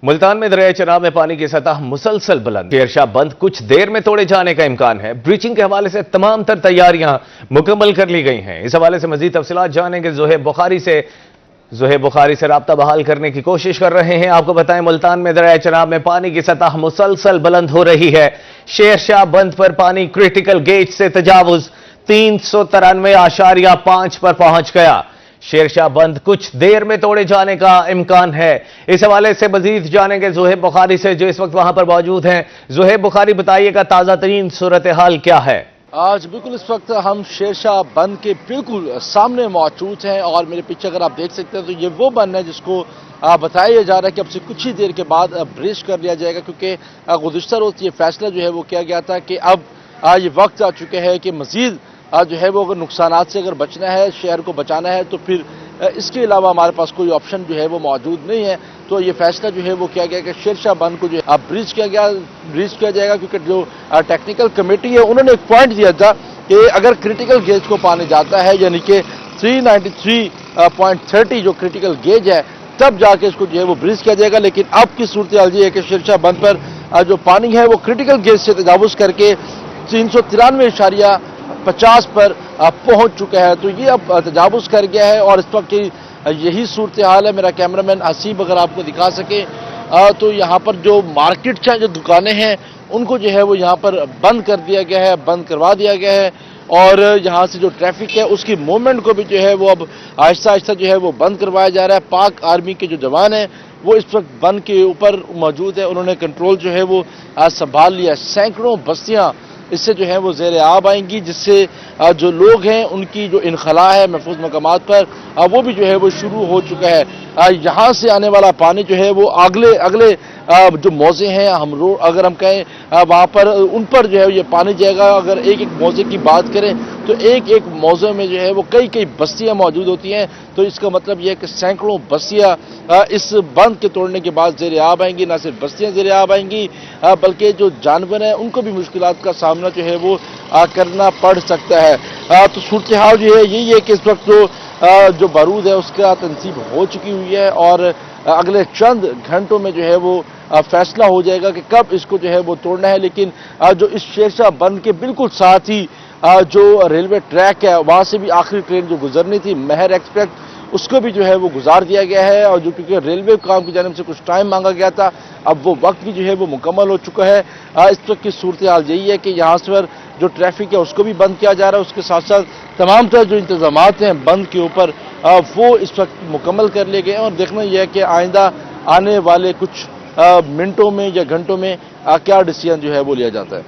ملتان میں دریائے چناب میں پانی کی سطح مسلسل بلند، شیرشاہ بند کچھ دیر میں توڑے جانے کا امکان ہے۔ بریچنگ کے حوالے سے تمام تر تیاریاں مکمل کر لی گئی ہیں۔ اس حوالے سے مزید تفصیلات جانیں گے زہیب بخاری سے رابطہ بحال کرنے کی کوشش کر رہے ہیں۔ آپ کو بتائیں ملتان میں دریائے چناب میں پانی کی سطح مسلسل بلند ہو رہی ہے۔ شیرشاہ بند پر پانی کریٹیکل گیج سے تجاوز 393.5 پر پہنچ گیا۔ شیرشاہ بند کچھ دیر میں توڑے جانے کا امکان ہے۔ اس حوالے سے مزید جانیں گے زہیب بخاری سے جو اس وقت وہاں پر موجود ہیں۔ زہیب بخاری بتائیے گا تازہ ترین صورتحال کیا ہے؟ آج بالکل اس وقت ہم شیرشاہ بند کے بالکل سامنے موجود ہیں اور میرے پیچھے اگر آپ دیکھ سکتے ہیں تو یہ وہ بند ہے جس کو بتایا جا رہا ہے کہ اب سے کچھ ہی دیر کے بعد بریچ کر لیا جائے گا، کیونکہ گزشتہ روز یہ فیصلہ جو ہے وہ کیا گیا تھا کہ اب یہ وقت آ چکے ہے کہ مزید جو ہے وہ اگر نقصانات سے اگر بچنا ہے، شہر کو بچانا ہے، تو پھر اس کے علاوہ ہمارے پاس کوئی آپشن جو ہے وہ موجود نہیں ہے۔ تو یہ فیصلہ جو ہے وہ کیا گیا کہ شیرشاہ بند کو جو ہے بریچ کیا جائے گا، کیونکہ جو ٹیکنیکل کمیٹی ہے انہوں نے ایک پوائنٹ دیا تھا کہ اگر کریٹیکل گیج کو پانی جاتا ہے، یعنی کہ 393.30 جو کریٹیکل گیج ہے، تب جا کے اس کو جو ہے وہ بریچ کیا جائے گا۔ لیکن اب کی صورتحال یہ ہے کہ شیرشاہ بند پر جو پانی ہے وہ کریٹیکل گیج سے تجاوز کر کے 393.50 پر پہنچ چکا ہے۔ تو یہ اب تجاوز کر گیا ہے اور اس وقت یہی صورتحال ہے۔ میرا کیمرامین حسیب اگر آپ کو دکھا سکے تو یہاں پر جو مارکیٹ جو دکانیں ہیں ان کو جو ہے وہ یہاں پر بند کر دیا گیا ہے، بند کروا دیا گیا ہے، اور یہاں سے جو ٹریفک ہے اس کی موومنٹ کو بھی جو ہے وہ اب آہستہ آہستہ جو ہے وہ بند کروایا جا رہا ہے۔ پاک آرمی کے جو جوان ہیں وہ اس وقت بند کے اوپر موجود ہے، انہوں نے کنٹرول جو ہے وہ سنبھال لیا۔ سینکڑوں بستیاں اس سے جو ہے وہ زیر آب آئیں گی، جس سے جو لوگ ہیں ان کی جو انخلا ہے محفوظ مقامات پر وہ بھی جو ہے وہ شروع ہو چکا ہے۔ یہاں سے آنے والا پانی جو ہے وہ اگلے جو موزے ہیں اگر ہم کہیں وہاں پر ان پر جو ہے یہ پانی جائے گا۔ اگر ایک موزے کی بات کریں تو ایک موزے میں جو ہے وہ کئی بستیاں موجود ہوتی ہیں، تو اس کا مطلب یہ ہے کہ سینکڑوں بستیاں اس بند کے توڑنے کے بعد زیر آب آئیں گی۔ نہ صرف بستیاں زیر آب آئیں گی بلکہ جو جانور ہیں ان کو بھی مشکلات کا سامنا جو ہے وہ کرنا پڑ سکتا ہے۔ تو صورتحال جو ہے یہی ہے کہ اس وقت جو بارود ہے اس کا تنصیب ہو چکی ہوئی ہے، اور اگلے چند گھنٹوں میں جو ہے وہ فیصلہ ہو جائے گا کہ کب اس کو جو ہے وہ توڑنا ہے۔ لیکن جو اس شیرشاہ بند کے بالکل ساتھ ہی جو ریلوے ٹریک ہے وہاں سے بھی آخری ٹرین جو گزرنی تھی مہر ایکسپریس، اس کو بھی جو ہے وہ گزار دیا گیا ہے، اور جو کیونکہ ریلوے کام کی جانب سے کچھ ٹائم مانگا گیا تھا اب وہ وقت بھی جو ہے وہ مکمل ہو چکا ہے۔ اس وقت کی صورتحال یہی ہے کہ یہاں سے جو ٹریفک ہے اس کو بھی بند کیا جا رہا ہے، اس کے ساتھ ساتھ تمام طرح جو انتظامات ہیں بند کے اوپر وہ اس وقت مکمل کر لیے گئے ہیں، اور دیکھنا یہ ہے کہ آئندہ آنے والے کچھ منٹوں میں یا گھنٹوں میں کیا ڈیسیژن جو ہے وہ لیا جاتا ہے۔